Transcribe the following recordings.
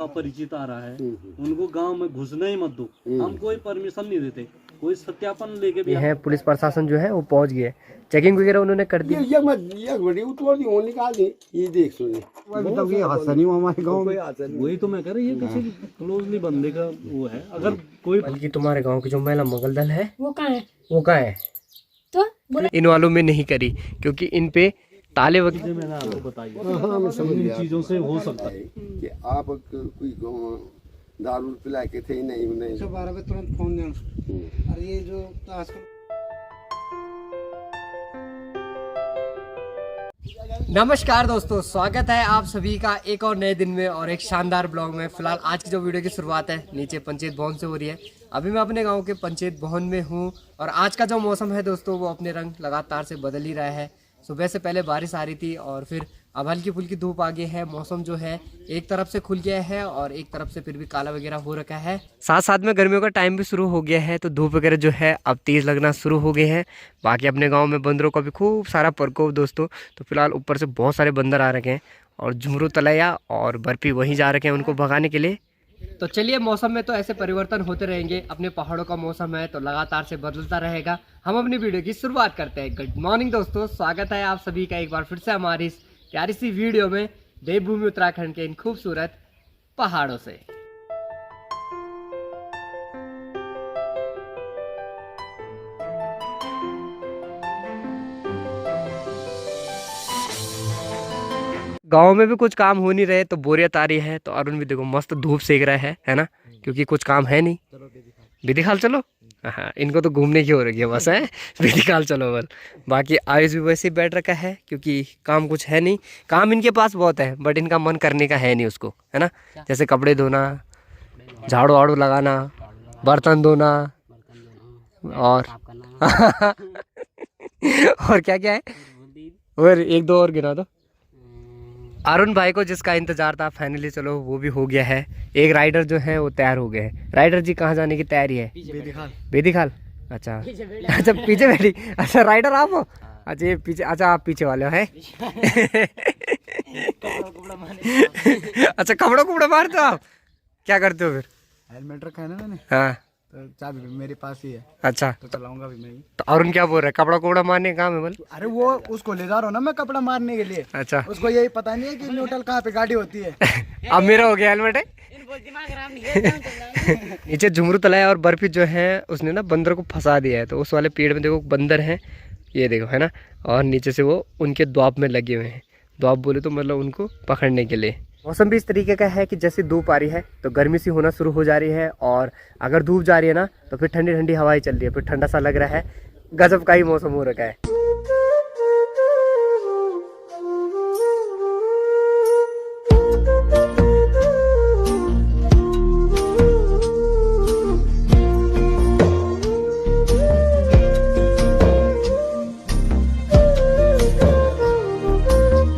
अपरिचित आ रहा है उनको गांव में घुसने ही मत दो। हम कोई परमिशन नहीं देते, कोई सत्यापन लेके भी। ये है पुलिस प्रशासन जो है वो पहुंच गया, चेकिंग वगैरह उन्होंने कर दी। ये बड़ी उतोड़ दी होने निकाल दी, ये देख सुने मतलब ये हादसा नहीं हुआ हमारे गांव में। वही तो मैं कह रही, ये किसी क्लोजली बंदे का वो है। अगर कोई बल्कि तुम्हारे गांव की जो महिला मंगल दल है वो कहाँ है? वो कहाँ है? तो इन वालों में नहीं करी क्योंकि इन पे ताले वगैरह। मैंने आपको बताइए, हाँ मैं समझ इन गया चीजों से हो सकता है कि आप कोई दारू पिला के थे नहीं 112 पे तुरंत फोन देना। और ये जो आजकल नमस्कार दोस्तों, स्वागत है आप सभी का एक और नए दिन में और एक शानदार ब्लॉग में। फिलहाल आज की जो वीडियो की शुरुआत है नीचे पंचायत भवन से हो रही है। अभी मैं अपने गांव के पंचायत भवन में हूं और आज का जो मौसम है दोस्तों वो अपने रंग लगातार से बदल ही रहा है। सुबह से पहले बारिश आ रही थी और फिर अब हल्की फुल्की धूप आ गई है। मौसम जो है एक तरफ से खुल गया है और एक तरफ से फिर भी काला वगैरह हो रखा है। साथ साथ में गर्मियों का टाइम भी शुरू हो गया है तो धूप वगैरह जो है अब तेज लगना शुरू हो गए हैं। बाकी अपने गांव में बंदरों का भी खूब सारा प्रकोप दोस्तों। तो फिलहाल ऊपर से बहुत सारे बंदर आ रखे हैं और झुमरू तलैया और बर्फी वहीं जा रखे हैं उनको भगाने के लिए। तो चलिए, मौसम में तो ऐसे परिवर्तन होते रहेंगे। अपने पहाड़ों का मौसम है तो लगातार से बदलता रहेगा। हम अपनी वीडियो की शुरुआत करते हैं। गुड मॉर्निंग दोस्तों, स्वागत है आप सभी का एक बार फिर से हमारी इस प्यारी सी वीडियो में देवभूमि उत्तराखंड के इन खूबसूरत पहाड़ों से। गांव में भी कुछ काम हो नहीं रहे तो बोरियत आ रही है। तो अरुण भी देखो मस्त धूप सेक रहा है ना, क्योंकि कुछ काम है नहीं। बेदिखाल चलो, हाँ इनको तो घूमने की हो रही है बस है। बेदिखाल चलो बल। बाकी आयुष भी वैसे ही बैठ रखा है क्योंकि काम कुछ है नहीं। काम इनके पास बहुत है बट इनका मन करने का है नहीं उसको, है ना। जैसे कपड़े धोना, झाड़ू वाड़ू लगाना, बर्तन धोना और और क्या क्या है, और एक दो और गिना दो। अरुण भाई को जिसका इंतजार था फाइनली चलो वो भी हो गया है। एक राइडर जो है वो तैयार हो गए हैं। राइडर जी कहाँ जाने की तैयारी है? बेदिखाल। अच्छा अच्छा पीछे बैठी। अच्छा राइडर आप हो? अच्छा ये पीछे, अच्छा आप पीछे वाले हो है। अच्छा कपड़ा कुपड़ा मारते हो आप? क्या करते हो फिर? हेलमेट रखा है ना मैंने, हाँ तो चाबी मेरे पास ही है अच्छा। तो चलाऊंगा भी मैं ही। तो अरुण क्या बोल रहा है, कपड़ा कुपड़ा मारने का काम है बोल? अरे वो उसको ले जा रहा हूँ ना मैं कपड़ा मारने के लिए। अच्छा उसको यही पता नहीं है कि न्यूट्रल कहाँ पे गाड़ी होती है। अब मेरा हो गया हेलमेट है। नीचे झुमरू तलाया और बर्फी जो है उसने ना बंदर को फंसा दिया है। तो उस वाले पेड़ में देखो बंदर हैं, ये देखो है ना। और नीचे से वो उनके द्वाप में लगे हुए हैं। द्वाप बोले तो मतलब उनको पकड़ने के लिए। मौसम भी इस तरीके का है कि जैसे धूप आ रही है तो गर्मी सी होना शुरू हो जा रही है और अगर धूप जा रही है ना तो फिर ठंडी ठंडी हवाएं चल रही है, फिर ठंडा सा लग रहा है। गजब का ही मौसम हो रखा है।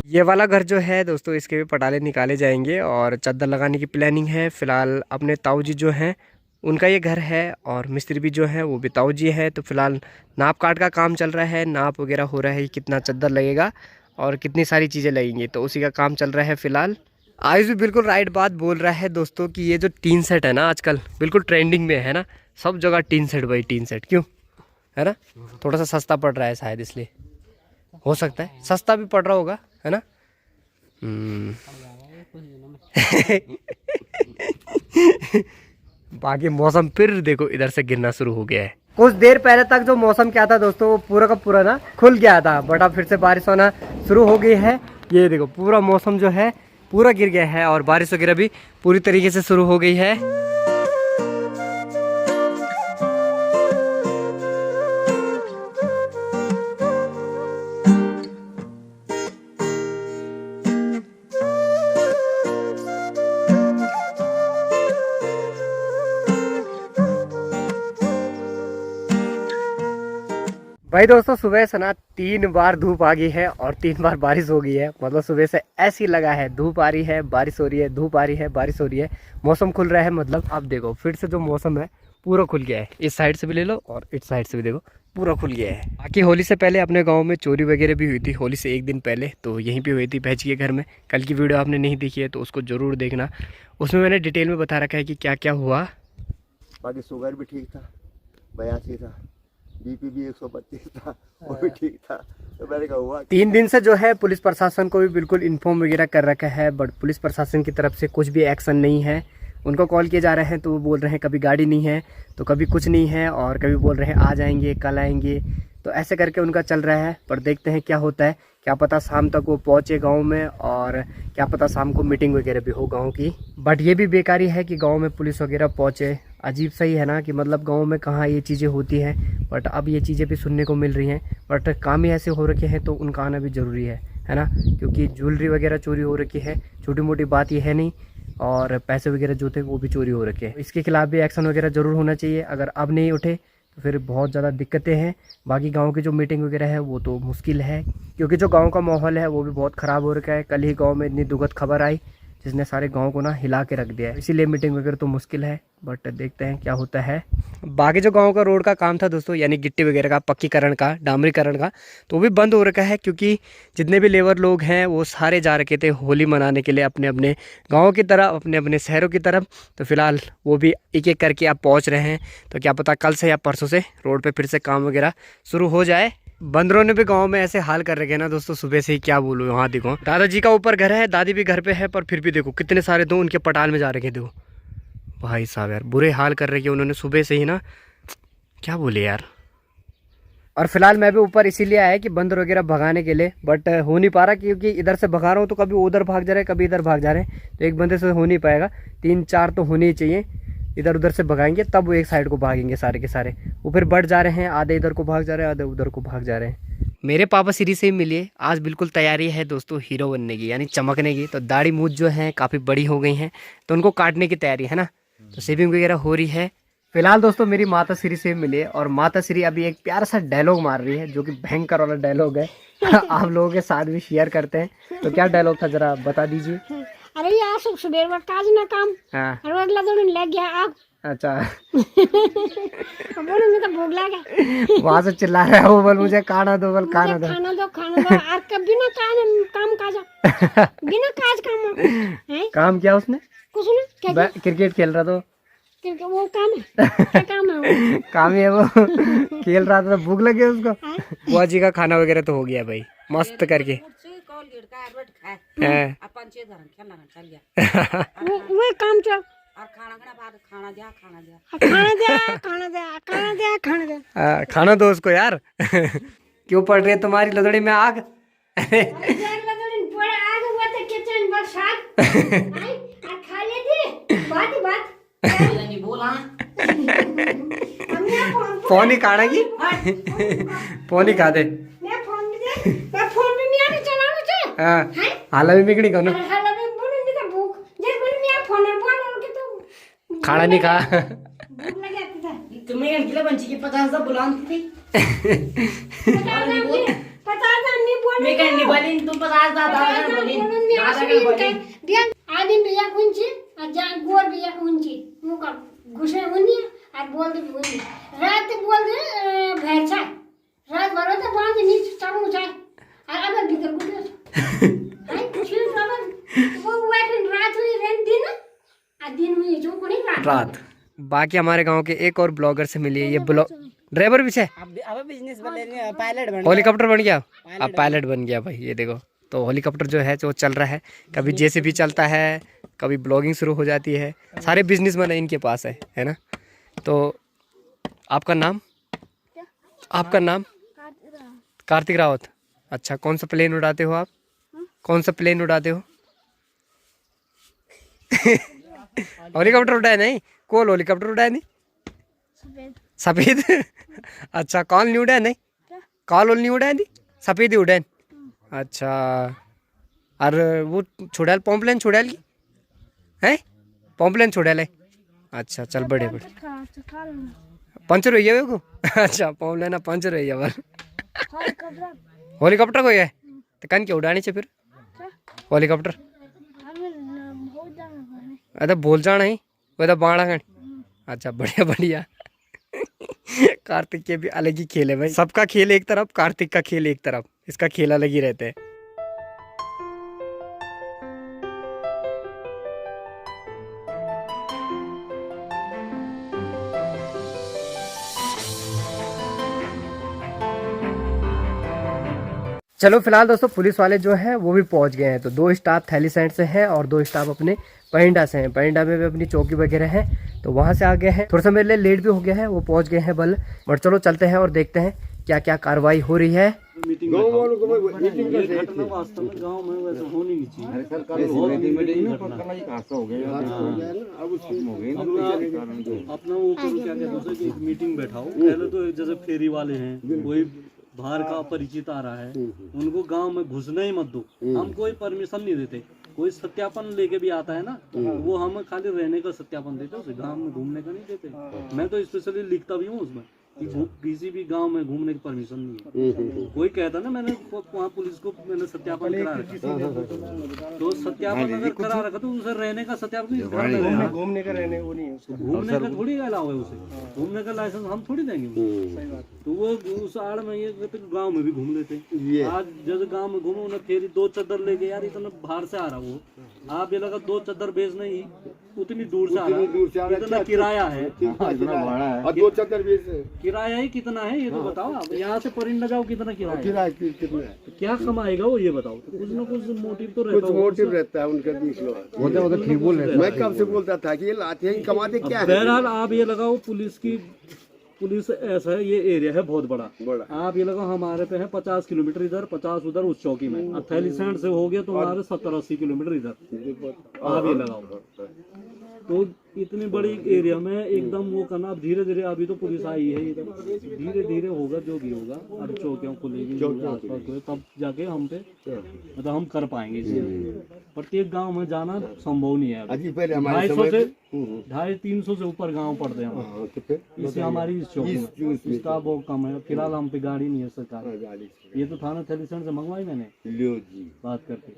ये वाला घर जो है दोस्तों इसके भी पटाले निकाले जाएंगे और चादर लगाने की प्लानिंग है। फिलहाल अपने ताऊ जी जो हैं उनका ये घर है और मिस्त्री भी जो है वो भी ताऊ जी है। तो फिलहाल नाप काट का काम चल रहा है, नाप वगैरह हो रहा है कितना चादर लगेगा और कितनी सारी चीज़ें लगेंगी, तो उसी का काम चल रहा है फिलहाल। आयुष भी बिल्कुल राइट बात बोल रहा है दोस्तों कि ये जो टीन सेट है ना आजकल बिल्कुल ट्रेंडिंग में है ना। सब जगह टीन सेट भाई, टीन सेट क्यों, है ना। थोड़ा सा सस्ता पड़ रहा है शायद, इसलिए हो सकता है सस्ता भी पड़ रहा होगा, है ना। बाकी मौसम फिर देखो इधर से गिरना शुरू हो गया है। कुछ देर पहले तक जो मौसम क्या था दोस्तों वो पूरा का पूरा ना खुल गया था बट अब फिर से बारिश होना शुरू हो गई है। ये देखो पूरा मौसम जो है पूरा गिर गया है और बारिश वगैरह भी पूरी तरीके से शुरू हो गई है। भाई दोस्तों सुबह से ना 3 बार धूप आ गई है और 3 बार बारिश हो गई है। मतलब सुबह से ऐसी लगा है, धूप आ रही है बारिश हो रही है, धूप आ रही है बारिश हो रही है। मौसम खुल रहा है। मतलब अब देखो फिर से जो मौसम है पूरा खुल गया है। इस साइड से भी ले लो और इस साइड से भी देखो पूरा खुल गया है। बाकी होली से पहले अपने गांव में चोरी वगैरह भी हुई थी, होली से एक दिन पहले, तो यहीं पे हुई थी भैजी के घर में। कल की वीडियो आपने नहीं देखी है तो उसको ज़रूर देखना, उसमें मैंने डिटेल में बता रखा है कि क्या क्या हुआ। बाकी शुगर भी ठीक था, 82 था, बीपी भी 125 था, वो भी ठीक था। तो मैंने कहा हुआ 3 दिन से जो है पुलिस प्रशासन को भी बिल्कुल इन्फॉर्म वगैरह कर रखा है, बट पुलिस प्रशासन की तरफ से कुछ भी एक्शन नहीं है। उनको कॉल किए जा रहे हैं तो वो बोल रहे हैं कभी गाड़ी नहीं है तो कभी कुछ नहीं है, और कभी बोल रहे हैं आ जाएंगे कल आएंगे, तो ऐसे करके उनका चल रहा है। पर देखते हैं क्या होता है, क्या पता शाम तक वो पहुँचे गांव में, और क्या पता शाम को मीटिंग वगैरह भी हो गांव की। बट ये भी बेकारी है कि गांव में पुलिस वगैरह पहुँचे, अजीब सही है ना कि मतलब गांव में कहाँ ये चीज़ें होती हैं, बट अब ये चीज़ें भी सुनने को मिल रही हैं। बट काम ही ऐसे हो रखे हैं तो उनका आना भी ज़रूरी है ना, क्योंकि ज्वेलरी वगैरह चोरी हो रखी है, छोटी मोटी बात ये है नहीं, और पैसे वगैरह जो थे वो भी चोरी हो रखे हैं। इसके खिलाफ भी एक्शन वगैरह ज़रूर होना चाहिए। अगर अब नहीं उठे तो फिर बहुत ज़्यादा दिक्कतें हैं। बाकी गांव की जो मीटिंग वगैरह है वो तो मुश्किल है, क्योंकि जो गांव का माहौल है वो भी बहुत ख़राब हो रखा है। कल ही गांव में इतनी दुखद खबर आई जिसने सारे गांव को ना हिला के रख दिया है, इसीलिए मीटिंग वगैरह तो मुश्किल है। बट देखते हैं क्या होता है। बाकी जो गांव का रोड का काम था दोस्तों, यानी गिट्टी वगैरह का, पक्कीकरण का, डामरीकरण का, तो वो भी बंद हो रखा है, क्योंकि जितने भी लेबर लोग हैं वो सारे जा रखे थे होली मनाने के लिए अपने अपने गाँव की तरफ, अपने अपने शहरों की तरफ। तो फिलहाल वो भी एक एक करके अब पहुँच रहे हैं, तो क्या पता कल से या परसों से रोड पर फिर से काम वगैरह शुरू हो जाए। बंदरों ने भी गांव में ऐसे हाल कर रखे हैं ना दोस्तों, सुबह से ही क्या बोलूँ। वहाँ देखो दादाजी का ऊपर घर है, दादी भी घर पे है, पर फिर भी देखो कितने सारे दो उनके पटाल में जा रखे हैं। देखो भाई साहब यार, बुरे हाल कर रखे उन्होंने सुबह से ही ना, क्या बोले यार। और फिलहाल मैं भी ऊपर इसीलिए आया कि बंदर वगैरह भगाने के लिए, बट हो नहीं पा रहा, क्योंकि इधर से भगा रहा हूँ तो कभी उधर भाग जा रहे हैं, कभी इधर भाग जा रहे हैं, तो एक बंदे से हो नहीं पाएगा। 3-4 तो होने ही चाहिए, इधर उधर से भगाएंगे तब वो एक साइड को भागेंगे सारे के सारे। वो फिर बढ़ जा रहे हैं, आधे इधर को भाग जा रहे हैं, आधे उधर को भाग जा रहे हैं। मेरे पापा श्री से ही मिलिए, आज बिल्कुल तैयारी है दोस्तों हीरो बनने की, यानी चमकने की। तो दाढ़ी मूछ जो है काफ़ी बड़ी हो गई हैं, तो उनको काटने की तैयारी है ना, तो शेविंग वगैरह हो रही है। फिलहाल दोस्तों मेरी माता श्री से मिलिए, और माता श्री अभी एक प्यारा सा डायलॉग मार रही है, जो कि भयंकर वाला डायलॉग है। आप लोगों के साथ भी शेयर करते हैं। तो क्या डायलॉग था जरा बता दीजिए। अरे यार सुबह वक्त काज ना काम, हाँ और अगला दिन लग गया आग। अच्छा बोलो मैं तो भूख लगा, वहां से चिल्ला रहा है वो, बोल मुझे खाना दो, बोल खाना दो, खाना दो, खाना दो। और कभी ना काम काजा बिना काज काम है। काम किया उसने, कुछ ना क्या क्रिकेट खेल रहा था, क्योंकि वो काम है, क्या काम है वो? काम ही है वो। खेल रहा था, भूख लगी उसको। बुआ जी का खाना वगैरह तो हो गया भाई, मस्त करके। वो काम चल, खाना दो उसको यार। क्यों पड़ रही है तुम्हारी लदड़ी में आग? फोन ही खाना की, फोन ही खा दे। हाँ हाला भी बिगड़ी कौन, खाना नहीं खा। तुम्हें अगले बंची की 50,000 बुलाती थी, 50,000 नहीं बोल, मैं कहने वाली तुम 50,000 बोली, आदमी भैया कुंची अजान गोर भैया कुंची मुका घुसे हुनी और बोल दे हुनी रात बोल दे भैंसा रात भर तो बांध नीचे चढ़ू जाए और अब भीतर कुछ आई कुछ वो वेट रात हुई रेन दिन हुई जो कोनी रात। बाकी हमारे गांव के एक और ब्लॉगर से मिली है, ये ब्लॉग ड्राइवर भी है, अब बिजनेस बन पायलट बन, हेलीकॉप्टर बन गया, अब पायलट बन गया भाई। ये देखो तो हेलीकॉप्टर जो है जो चल रहा है, कभी जेसीबी चलता है, कभी ब्लॉगिंग शुरू हो जाती है, सारे बिजनेस मैन इनके पास है ना। तो आपका नाम, आपका नाम कार्तिक रावत। अच्छा, कौन सा प्लेन उड़ाते हो आप, कौन सा प्लेन उड़ाते हो? हेलीकॉप्टर उड़ाया नहीं, कौन हेलीकॉप्टर उड़ाया नहीं, सफेद। अच्छा, कौन नहीं उड़ाया नहीं, कॉल नहीं उड़ाया नहीं, सफेद ही उड़ाया। अच्छा, और वो छोड़ाल पॉम्पलेन छोड़ाल की है, पॉम्पलेन छोड़ाल है। अच्छा चल, बड़े बड़े पंचर हो गया वो। अच्छा, पॉम्पलेन पंचर हो गया हेलीकॉप्टर को है तो कन के उड़ानी चाहिए फिर हेलीकॉप्टर। अरे बोल जाना ही वो तो बाणा कन। अच्छा बढ़िया बढ़िया। कार्तिक के भी अलग ही खेल है भाई, सबका खेल एक तरफ, कार्तिक का खेल एक तरफ, इसका खेल अलग ही रहते हैं। चलो फिलहाल दोस्तों पुलिस वाले जो हैं वो भी पहुंच गए हैं। तो 2 स्टाफ थैलीसैंड से हैं और 2 स्टाफ अपने पहिंडा से हैं। पहिंडा में भी अपनी चौकी वगैरह है, तो वहां से आ गए हैं। थोड़ा सा मेरे लिए लेट भी हो गया है, वो पहुंच गए हैं बल। बट चलो चलते हैं और देखते हैं क्या क्या कार्रवाई हो रही है। मीटिंग गाँव वालों को मीटिंग ये घटना वास्तव में गांव में वैसे होनी नहीं चाहिए। अपना वो करो, क्या कहते हैं कि एक मीटिंग बैठाओ। पहले तो जैसे फेरी वाले हैं, कोई बाहर का अपरिचित आ रहा है, उनको गांव में घुसना ही मत दो। हम कोई परमिशन नहीं देते। कोई सत्यापन लेके भी आता है ना, तो वो हम खाली रहने का सत्यापन देते हैं, उसे गांव में घूमने का नहीं देते। मैं तो स्पेशली लिखता भी हूँ उसमें कि किसी भी गांव में घूमने की परमिशन नहीं है। कोई कहता ना मैंने वहाँ पुलिस को मैंने सत्यापन करा रखा, तो सत्यापन अगर करा रखा तो उसे रहने का सत्यापन घूमने का रहने वो नहीं है। घूमने का थोड़ी अलाउ है उसे, घूमने का लाइसेंस हम थोड़ी देंगे। तो वो उस आड़ में ये कहते गाँव में भी घूम लेते। आज जैसे गाँव में घूमो ना, फिर 2 चद्दर लेके, यार इतना बाहर से आ रहा वो, आप ये लगा 2 चद्दर बेचना ही उतनी दूर से आ रहा, इतना किराया है, और 2 चद्दर बेच किराया ही कितना है ये तो बताओ आप। यहाँ से परिंदा जाओ कितना किराया किराया कितना है? तो क्या कमाएगा वो ये बताओ। तो कुछ ना कुछ मोटिव तो रहता कुछ मोटिव रहता है उनका। ठीक बोल रहे, मैं कब से बोलता था कि ये लाते हैं कमाते क्या है। बहरहाल आप ये लगाओ पुलिस ऐसा है, ये एरिया है बहुत बड़ा। आप ये लगाओ हमारे पे है 50 किलोमीटर इधर, 50 उधर उस चौकी में। अब थैलीसैंड से हो गया तुम्हारे 70-80 किलोमीटर इधर। आप ये लगाओ तो इतनी बड़ी एरिया में एकदम वो करना। अब धीरे धीरे, अभी तो पुलिस आई है, धीरे धीरे होगा जो भी होगा। अब चौकियाँ खुलेगी आसपास हुए, तब जाके हम पे मतलब हम कर पाएंगे। प्रत्येक गांव में जाना संभव नहीं है। 250 से 250-300 से ऊपर गांव पड़ते हैं। इससे हमारी इस चौकी में स्टाफ बहुत कम है। फिलहाल हम पे गाड़ी नहीं है सरकार। ये तो थाना थैलीसैंड से मंगवाई मैंने बात करके।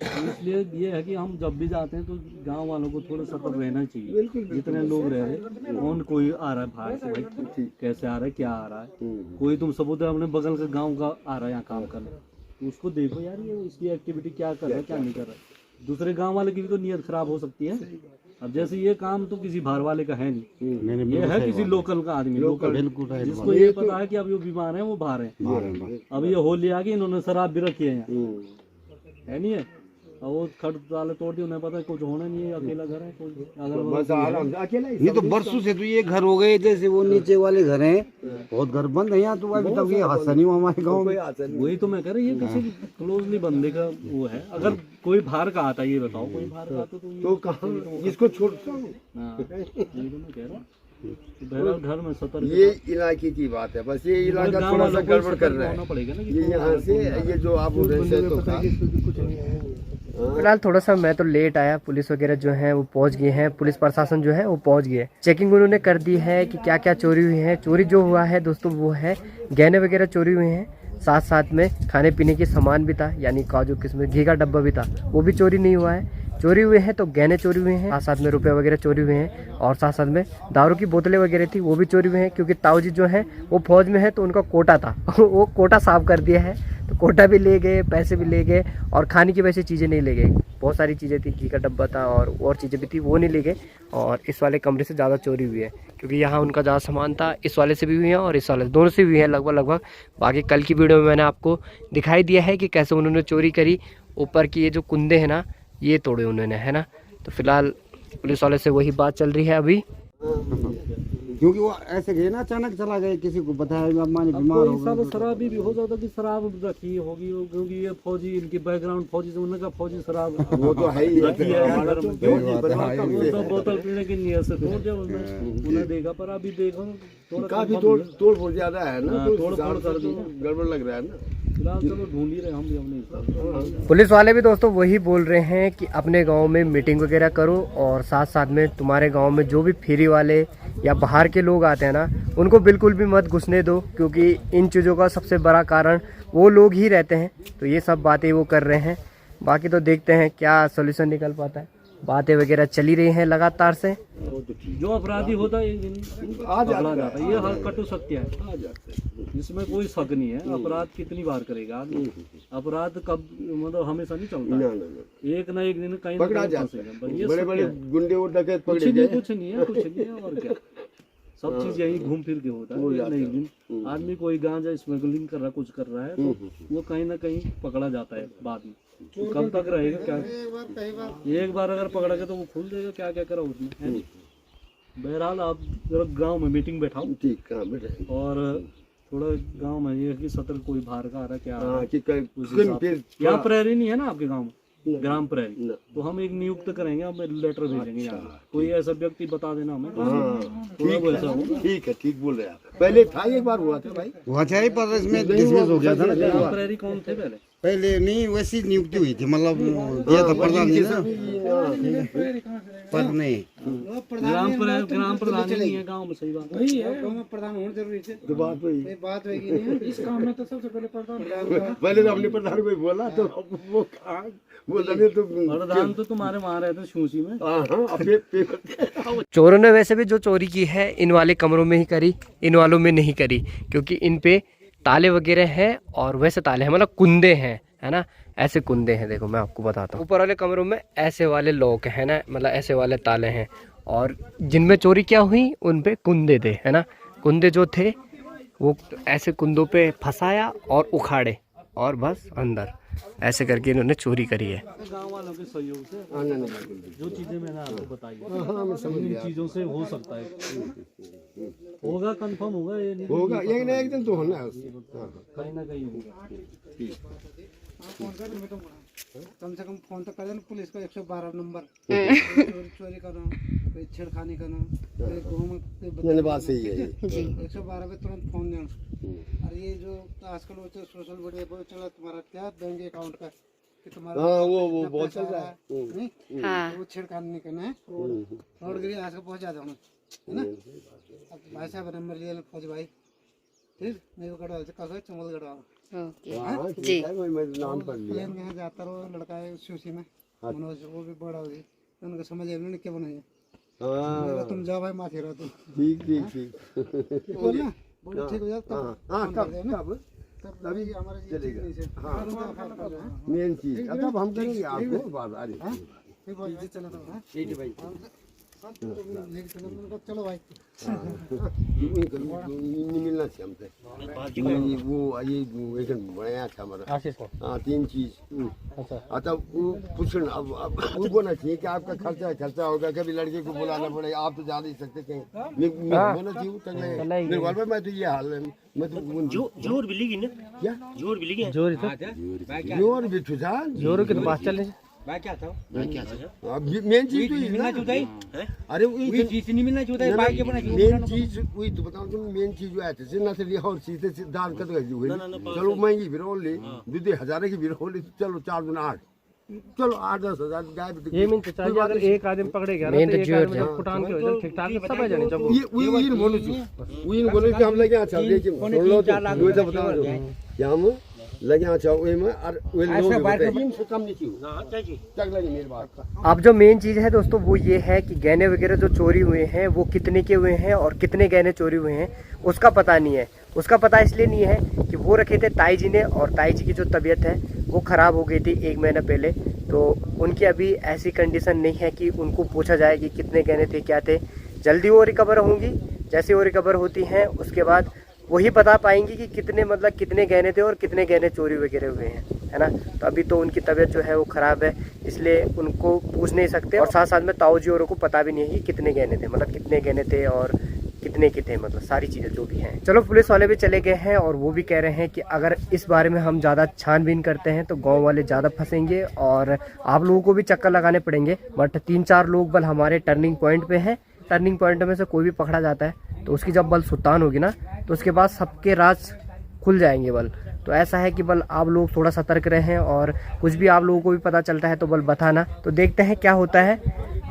तो इसलिए ये है कि हम जब भी जाते हैं तो गांव वालों को थोड़ा सतर्क रहना चाहिए। जितने लोग रह रहे, कौन कोई आ रहा है बाहर से, भाई कैसे आ रहा है, क्या आ रहा है। कोई तुम सबूत अपने बगल के गांव का आ रहा है यहाँ काम करने, तो उसको देखो यार ये इसकी एक्टिविटी क्या कर रहा है, क्या नहीं कर रहा है। दूसरे गाँव वाले की भी तो नीयत खराब हो सकती है। अब जैसे ये काम तो किसी बाहर वाले का है नहीं, ये है किसी लोकल का आदमी, लोकल जिसको ये पता है कि अब ये बीमार है, वो बाहर है। अब ये होली आ गई, इन्होंने शराब भी रखी है यहाँ, है नहीं है। और वो खड़ ताले तोड़ दिए, उन्हें पता है कुछ होना नहीं है, अकेला घर है। अगर ये तो बरसों से तो ये घर हो गए, जैसे वो नीचे वाले घर हैं, बहुत घर बंद है यहाँ तो अभी तक ये हादसा नहीं हुआ हमारे गाँव में। वही तो मैं कह रहा हूँ, ये किसी क्लोजली बंदे का वो है। अगर कोई बाहर का आता है, ये बताओ कोई बाहर का आता तो कहाँ इसको छोड़ ये तो मैं कह रहा हूँ। घर में सतर्क, ये इलाके की बात है। बस ये इलाका थोड़ा सा गड़बड़ कर रहा है। ये यहाँ से ये जो आप तो था। फिलहाल थोड़ा सा मैं तो लेट आया। पुलिस वगैरह जो है वो पहुंच गए हैं, पुलिस प्रशासन जो है वो पहुंच गए। चेकिंग उन्होंने कर दी है कि क्या क्या चोरी हुई है। चोरी जो हुआ है दोस्तों वो है गहने वगैरह चोरी हुए हैं, साथ साथ में खाने पीने के सामान भी था, यानी काजू किस्म घी का डब्बा भी था, वो भी चोरी नहीं हुआ है। चोरी हुए हैं तो गहने चोरी हुए हैं, साथ साथ में रुपए वगैरह चोरी हुए हैं, और साथ साथ में दारू की बोतलें वगैरह थी वो भी चोरी हुए हैं। क्योंकि ताऊ जी जो है वो फौज में है तो उनका कोटा था वो कोटा साफ कर दिया है, तो कोटा भी ले गए, पैसे भी ले गए, और खाने की वैसे चीज़ें नहीं ले गए। बहुत सारी चीज़ें थी, घी का डब्बा था और चीज़ें भी थी, वो नहीं ले गए। और इस वाले कमरे से ज़्यादा चोरी हुई है, क्योंकि यहाँ उनका ज़्यादा सामान था। इस वाले से भी हुई है और इस वाले दोनों से हुई है लगभग। बाकी कल की वीडियो में मैंने आपको दिखाई दिया है कि कैसे उन्होंने चोरी करी। ऊपर की ये जो कुंदे हैं ना, ये तोड़े उन्होंने, है ना। तो फिलहाल पुलिस वाले से वही बात चल रही है अभी। क्योंकि वो ऐसे गए ना, अचानक चला गए, किसी को बताया मानी बीमार हो सब शराबी भी हो जाता कि शराब रखी होगी, क्योंकि ये फौजी, इनकी बैकग्राउंड फौजी से, उन्होंने कहा फौजी शराब वो तो है ही रखी है। तो बोतल पीने की नियत से तोड़ दिया उन्हें देखा। पर अभी देखो थोड़ा काफी तोड़ फोड़ ज्यादा है ना, तोड़ फोड़ कर दी, गड़बड़ लग रहा है ना। फिलहाल चलो ढूंढ ही रहे हम भी अपने। पुलिस वाले भी दोस्तों वही बोल रहे हैं कि अपने गांव में मीटिंग वगैरह करो, और साथ साथ में तुम्हारे गांव में जो भी फेरी वाले या बाहर के लोग आते हैं ना, उनको बिल्कुल भी मत घुसने दो, क्योंकि इन चीज़ों का सबसे बड़ा कारण वो लोग ही रहते हैं। तो ये सब बातें वो कर रहे हैं। बाकी तो देखते हैं क्या सोल्यूशन निकल पाता है। बातें वगैरह चली रही हैं लगातार से। जो अपराधी होता है एक दिन पकड़ा जाता है, ये हर कटु सत्य है, इसमें कोई शक नहीं है। अपराध कितनी बार करेगा आदमी, अपराध कब मतलब हमेशा नहीं चलता, एक ना एक दिन कहीं पकड़ा जाता है। बड़े बड़े गुंडे और डकैत पकड़े गए, कुछ नहीं है और क्या, सब चीज यही घूम फिर के होता है। नहीं दिन आदमी कोई गांजा स्मगलिंग कर रहा, कुछ कर रहा है तो वो कहीं ना कहीं पकड़ा जाता है बाद में। कब तक रहेगा क्या, एक बार अगर पकड़ा गया तो वो खोल देगा, क्या क्या करा उसने। बहरहाल आप जरा गांव में मीटिंग बैठाओ, ठीक है, और थोड़ा गांव में ये कि सतर्क कोई बाहर का आ रहा क्या यहाँ प्रहरी नहीं है ना आपके गांव में, ग्राम प्रहरी, तो हम एक नियुक्त करेंगे, हम लेटर भेजेंगे यहाँ। कोई ऐसा व्यक्ति बता देना हमें, ठीक है, ठीक बोल रहे हैं आप। पहले था, एक बार हुआ था भाई, हुआ था ही, पर इसमें डिसमिस हो गया था ना। ग्राम प्रहरी कौन थे पहले नहीं, वैसी नियुक्ति हुई थी, मतलब दिया था प्रधान जी ना, पर नहीं ग्राम प्रधान नहीं है गांव में। सही बात वही है, गांव में प्रधान होना जरूरी है। तो बात वही बात होगी नहीं, इस काम में तो सबसे पहले प्रधान। पहले तो हमने प्रधान को बोला तो वो कहा, वो लगे तो प्रधान तो तुम्हारे वहाँ रहते शूसी में। चोरों ने वैसे भी जो चोरी की है इन वाले कमरों में ही करी, इन वालों में नहीं करी, क्योंकि इन पे ताले वगैरह हैं और वैसे ताले हैं, मतलब कुंदे हैं, है ना, ऐसे कुंदे हैं। देखो मैं आपको बताता हूँ, ऊपर वाले कमरों में ऐसे वाले लॉक है ना, मतलब ऐसे वाले ताले हैं, और जिनमें चोरी क्या हुई उन पे कुंदे थे, है ना। कुंदे जो थे वो ऐसे कुंदों पे फंसाया और उखाड़े और बस अंदर ऐसे करके इन्होंने चोरी करी है। गांव वालों के सहयोग से जो चीजें मैंने आपको बताई इन चीजों से हो सकता है, होगा, कंफर्म होगा, ये नहीं होगा, एक ना एक दिन तो होना है, कहीं ना कहीं होगा। कम से कम फोन तो कर देना पुलिस को, 112 नंबर। चोरी करना, कोई छेड़खानी करना, कोई घूम, बात सही है, 112 पे तुरंत फोन देना। और ये जो आजकल वो सोशल मीडिया पर चला तुम्हारा क्या बैंक अकाउंट का कि तुम्हारा, हाँ वो बहुत चल रहा है, नहीं वो छेड़खानी नहीं करना है, फ्रॉड गिरी आज को पहुँचा देना, है ना। अब भाई साहब नंबर लिया फौज भाई, ठीक नहीं वो गढ़वाल से कल चमल गढ़वाल जी, नाम पढ़ लिया। प्लेन यहाँ जाता रहो, लड़का है सूसी में, मनोज, वो भी बड़ा होगी, उनको समझ आया उन्होंने क्या बनाया, तुम जाओ भाई माथे रहो तुम, ठीक ठीक ठीक, बोल ना, बोलो ठीक हो जाता, तभी हमारा चलेगा। मेन चीज अब हम करेंगे आपको बात। चलो भाई, चलो भाई, मिलना चाहिए हमसे वो ये एक बनाया था हमारा, हाँ 3 चीज। अच्छा वो पूछना, अब वो बोलना चाहिए कि आपका खर्चा होगा, कभी लड़के को बुलाना पड़ेगा, आप तो जा नहीं सकते कहीं, बोलना चाहिए मेरे घर में। मैं तो ये हाल है, मैं तो जोर भी लिखी ना, क्या जोर भी लिखी, जोर भी जोर के पास चले, मैं क्या था, मेन चीज तो मिलना चाहिए। अरे वही चीज नहीं मिलना चाहिए, मेन चीज वही तो बताऊं तुम, मेन चीज जो है ना सिर्फ और चीजें दान कर दो, चलो महंगी भी रोल ली, 2,000 की भी रोल ली, चलो 4 दूना 8, चलो 8-10 हजार गाय। ये मीन चाहिए अगर एक आदमी पकड़े गया ना, तो एक आदमी जब फुटान के हो ठीक ठाक सब आ जाने, जब ये बोलो कि हम लगे अच्छा, लेकिन सुन लो तो बता दो क्या हम लगे अच्छा वे में, और वे लोग से कम नहीं चाहिए मेरी बात। अब जो मेन चीज़ है दोस्तों वो ये है कि गहने वगैरह जो चोरी हुए हैं वो कितने के हुए हैं और कितने गहने चोरी हुए हैं उसका पता नहीं है। उसका पता इसलिए नहीं है कि वो रखे थे ताई जी ने, और ताई जी की जो तबीयत है वो ख़राब हो गई थी 1 महीना पहले, तो उनकी अभी ऐसी कंडीशन नहीं है कि उनको पूछा जाए कि कितने गहने थे क्या थे। जल्दी वो रिकवर होंगी, जैसे वो रिकवर होती हैं उसके बाद वही बता पाएंगी कि कितने गहने थे और कितने गहने चोरी वगैरह हुए हैं, है ना। तो अभी तो उनकी तबीयत जो है वो ख़राब है, इसलिए उनको पूछ नहीं सकते, और साथ साथ में ताऊ जी औरों को पता भी नहीं है कि कितने गहने थे, मतलब कितने गहने थे और कितने के थे, मतलब सारी चीज़ें जो भी हैं। चलो पुलिस वाले भी चले गए हैं और वो भी कह रहे हैं कि अगर इस बारे में हम ज़्यादा छानबीन करते हैं तो गाँव वाले ज़्यादा फंसेंगे और आप लोगों को भी चक्कर लगाने पड़ेंगे। बट 3-4 लोग बल हमारे टर्निंग पॉइंट पे हैं, टर्निंग पॉइंट में से कोई भी पकड़ा जाता है तो उसकी जब बल सुल्तान होगी ना तो उसके बाद सबके राज खुल जाएंगे बल। तो ऐसा है कि बल आप लोग थोड़ा सतर्क रहें, और कुछ भी आप लोगों को भी पता चलता है तो बल बताना। तो देखते हैं क्या होता है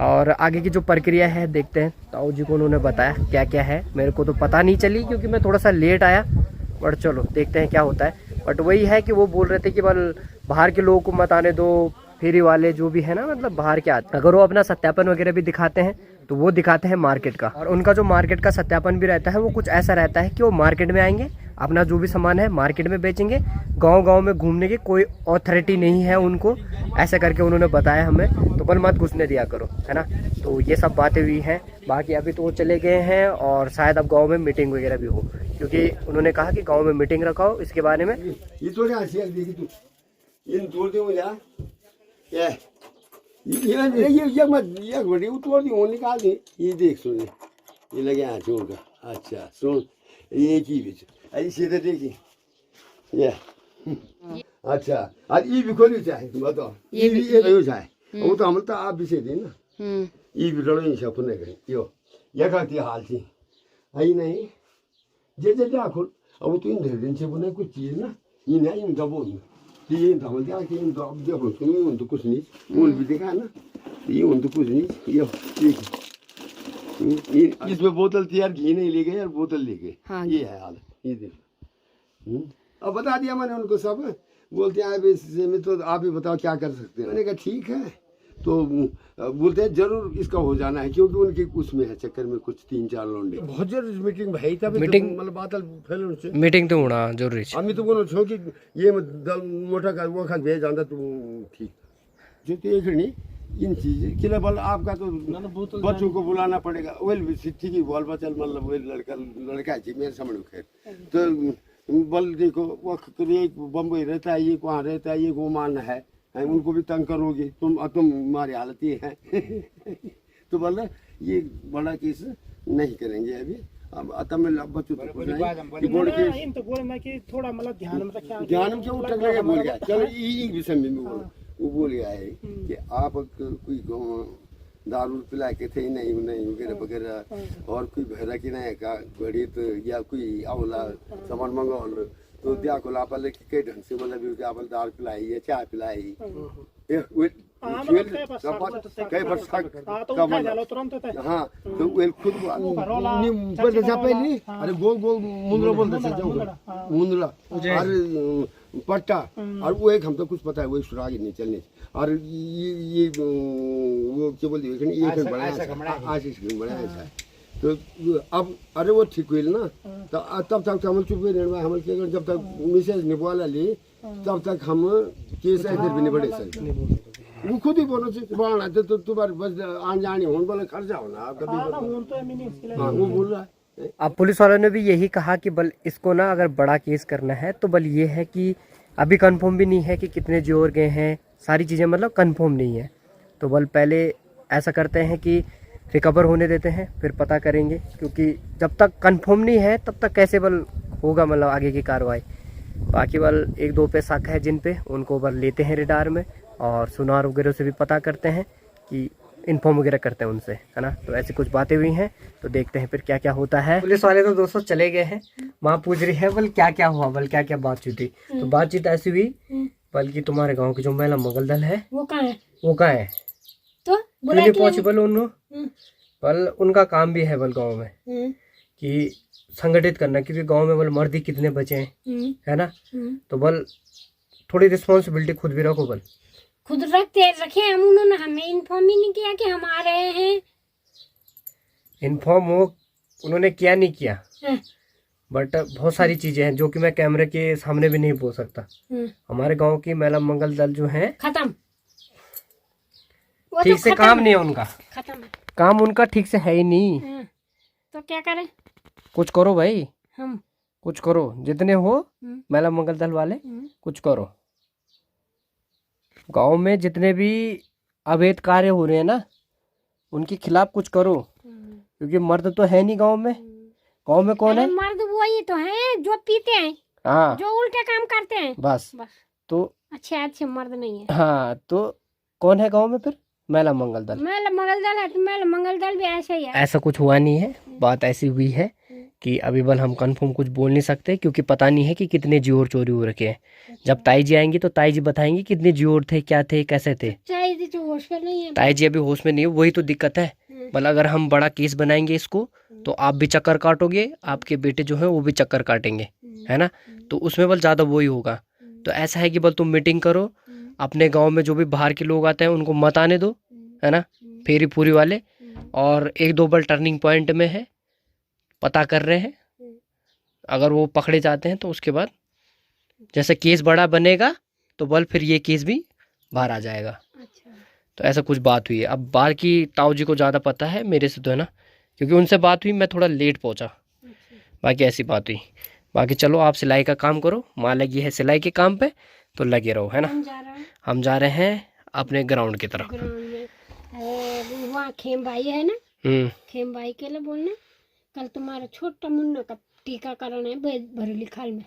और आगे की जो प्रक्रिया है देखते हैं। ताऊ जी को उन्होंने बताया क्या क्या है, मेरे को तो पता नहीं चली क्योंकि मैं थोड़ा सा लेट आया, बट चलो देखते हैं क्या होता है। बट वही है कि वो बोल रहे थे कि बल बाहर के लोगों को मत आने दो, फेरी वाले जो भी है ना, मतलब बाहर के आते, अगर वो अपना सत्यापन वगैरह भी दिखाते हैं तो वो दिखाते हैं मार्केट का। और उनका जो मार्केट का सत्यापन भी रहता है वो कुछ ऐसा रहता है कि वो मार्केट में आएंगे, अपना जो भी सामान है मार्केट में बेचेंगे, गांव-गांव में घूमने की कोई अथॉरिटी नहीं है उनको, ऐसा करके उन्होंने बताया हमें। तो बल मत घुसने दिया करो, है ना। तो ये सब बातें हुई हैं। बाकी अभी तो वो चले गए हैं और शायद अब गाँव में मीटिंग वगैरह भी हो, क्योंकि उन्होंने कहा कि गाँव में मीटिंग रखाओ इसके बारे में। ये तो क्या हंसी देखी तू, इन तोड़ दे मुझे ये मत ये बड़ी तोड़ दी, वो निकाल दी। ये देख सुन, ये लगे यहाँ छोड़ का। अच्छा सुन, ये की बीच ऐसे सीधे देखी ये। अच्छा आज ये भी खोली चाहे बताओ, ये भी ये चाहे वो तो हम तो आप भी से दे ना, ये भी लड़ो नहीं सपने करें यो ये करती हाल थी आई नहीं जे जे खोल। अब तो इन दिन से बने कुछ चीज ना, ये नहीं इन दबो ये धमल दिया कि इन दब देखो तुम उन तो कुछ नहीं, उन भी देखा ना ये उन तो कुछ नहीं। ये इसमें बोतल थी यार, घी नहीं ले गए यार, बोतल ले गए। हाँ, ये है हाल, ये देखो। अब बता दिया मैंने उनको सब, बोलते हैं अब इससे में तो आप ही बताओ क्या कर सकते हैं। मैंने कहा ठीक है, तो बोलते हैं जरूर इसका हो जाना है, क्योंकि उनके उसमें है चक्कर में कुछ 3-4 लौंडे बहुत जरूर मीटिंग भाई था, मीटिंग मतलब बात फैल उनसे मीटिंग तो होना जरूरी है। हम तो बोलो छो कि ये मोटा का वो खा भेज जाता तुम ठीक जो तो एक नहीं इन चीज के लिए बल आपका तो बच्चों को बुलाना पड़ेगा। वेल ठीक है, बॉल बचल मतलब वही लड़का है मेरे समझ खैर। तो बल देखो वो एक बम्बई रहता है, ये वहाँ रहता है, ये ओमान है, उनको भी तंग करोगे तुम तुम्हारी हालत ये है। तो बोल ये बड़ा केस नहीं करेंगे अभी। अब तब मैं बच्चों कि बोल के तो बोल मैं कि थोड़ा मतलब ध्यान में क्यों उठक लगे बोल गया। चलो ये विषय में वो बोल गया है कि आप कोई दारू पिला के थे नहीं वगैरह वगैरह, और कोई भैरा की नहीं का घड़ी तो या कोई आवला सामान मंगाओ तो दिया को लापल के ढंग से मतलब आप दाल पिलाई या चाय पिलाई कई वर्ष हाँ तो वे खुद पहले अरे गोल गोल मुंदरा बोलते मुंदरा और पट्टा और वो एक हम तो कुछ पता है वो सुराग नहीं चलने। और ये वो क्या बोलते ये बनाया आशीष बनाया था। तो अब अरे वो ठीक हुई ना, तो तब तक हम चुप हुए हम जब तक मिसेज निभाला ली तब तक हम केस इधर भी नहीं बढ़े सर। वो खुद ही बोलो बढ़ाना तो तुम्हारे बस आन जानी हो बोले खर्चा होना आप कभी। हाँ वो बोल रहा है। अब पुलिस वालों ने भी यही कहा कि बल इसको ना अगर बड़ा केस करना है तो बल ये है कि अभी कंफर्म भी नहीं है कि कितने जोर गए हैं, सारी चीज़ें मतलब कंफर्म नहीं है। तो बल पहले ऐसा करते हैं कि रिकवर होने देते हैं फिर पता करेंगे, क्योंकि जब तक कंफर्म नहीं है तब तक कैसे बल होगा मतलब आगे की कार्रवाई। बाकी बल 1-2 पे शक है जिन पे उनको बल लेते हैं रिडार में और सुनार वगैरह से भी पता करते हैं कि इन्फॉर्म वगैरह करते हैं उनसे, है ना। तो ऐसी कुछ बातें हुई हैं, तो देखते हैं फिर क्या क्या होता है। पुलिस वाले तो दोस्तों चले गए हैं, माँ पूछ रही है बल क्या क्या हुआ, बल क्या क्या बातचीत हुई। तो बातचीत ऐसी हुई बल्कि तुम्हारे गाँव की जो महिला मंगल दल है वो कहाँ है, वो कहाँ है तो नहीं पॉसिबल उन्होंने बल उनका काम भी है बल गाँव में कि संगठित करना, क्योंकि गांव में बल मर्दी कितने बचे हैं, है ना। तो बल थोड़ी रिस्पॉन्सिबिलिटी खुद भी रखो, बल खुद रखे हम, उन्होंने हमें इन्फॉर्म ही नहीं किया कि हम आ रहे हैं। इन्फॉर्म हो उन्होंने किया नहीं किया, बट बहुत सारी चीजें हैं जो कि मैं कैमरे के सामने भी नहीं बोल सकता। हमारे गांव की महिला मंगल दल जो है खत्म, ठीक से काम नहीं है उनका, खत्म है काम उनका ठीक से है ही नहीं। तो क्या करें, कुछ करो भाई, हम कुछ करो, जितने हो महिला मंगल दल वाले कुछ करो। गांव में जितने भी अवैध कार्य हो रहे हैं ना उनके खिलाफ कुछ करो, क्योंकि मर्द तो है नहीं गांव में। गांव में कौन है? मर्द वही तो हैं जो पीते हैं, हाँ, जो उल्टे काम करते हैं, बस। तो अच्छे मर्द नहीं है। हाँ, तो कौन है गांव में फिर? महिला मंगल दल। महिला मंगल दल है तो महिला मंगल दल भी ऐसे ही है। ऐसा कुछ हुआ नहीं है, बात ऐसी हुई है कि अभी बल हम कंफर्म कुछ बोल नहीं सकते, क्योंकि पता नहीं है कि कितने जियोर चोरी हो रखे हैं। जब ताई जी आएंगी तो ताई जी बताएंगी कितने जियोर थे, क्या थे, कैसे थे। ताई जी तो होश में नहीं है, ताई जी अभी होश में नहीं है, वही तो दिक्कत है। बल अगर हम बड़ा केस बनाएंगे इसको तो आप भी चक्कर काटोगे, आपके बेटे जो है वो भी चक्कर काटेंगे, है ना। तो उसमें बल ज़्यादा वही होगा। तो ऐसा है कि बल तुम मीटिंग करो अपने गांव में जो भी बाहर के लोग आते हैं उनको मत आने दो, है ना, फेरी पूरी वाले। और 1-2 बल टर्निंग पॉइंट में है, पता कर रहे हैं। अगर वो पकड़े जाते हैं तो उसके बाद जैसे केस बड़ा बनेगा तो बल फिर ये केस भी बाहर आ जाएगा। तो ऐसा कुछ बात हुई है। अब बाहर की ताऊ जी को ज़्यादा पता है मेरे से, तो है ना, क्योंकि उनसे बात हुई, मैं थोड़ा लेट पहुंचा। बाकी ऐसी बात हुई। बाकी चलो आप सिलाई का काम करो, माँ लगी है सिलाई के काम पे, तो लगे रहो, है ना। हम जा रहे हैं अपने ग्राउंड की तरफ। वहाँ खेम भाई है ना, खेम भाई के लिए बोलना कल तुम्हारा छोटा मुन्ना का टीकाकरण है भरेली खाल में।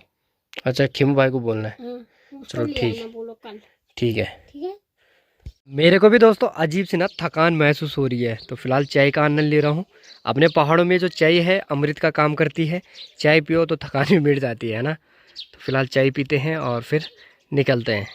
अच्छा, खेम भाई को बोलना है। चलो ठीक, बोलो कल। ठीक है। ठीक है। मेरे को भी दोस्तों अजीब सी ना थकान महसूस हो रही है, तो फिलहाल चाय का आनंद ले रहा हूँ। अपने पहाड़ों में जो चाय है अमृत का काम करती है। चाय पियो तो थकान भी मिट जाती है ना। तो फिलहाल चाय पीते हैं और फिर निकलते हैं।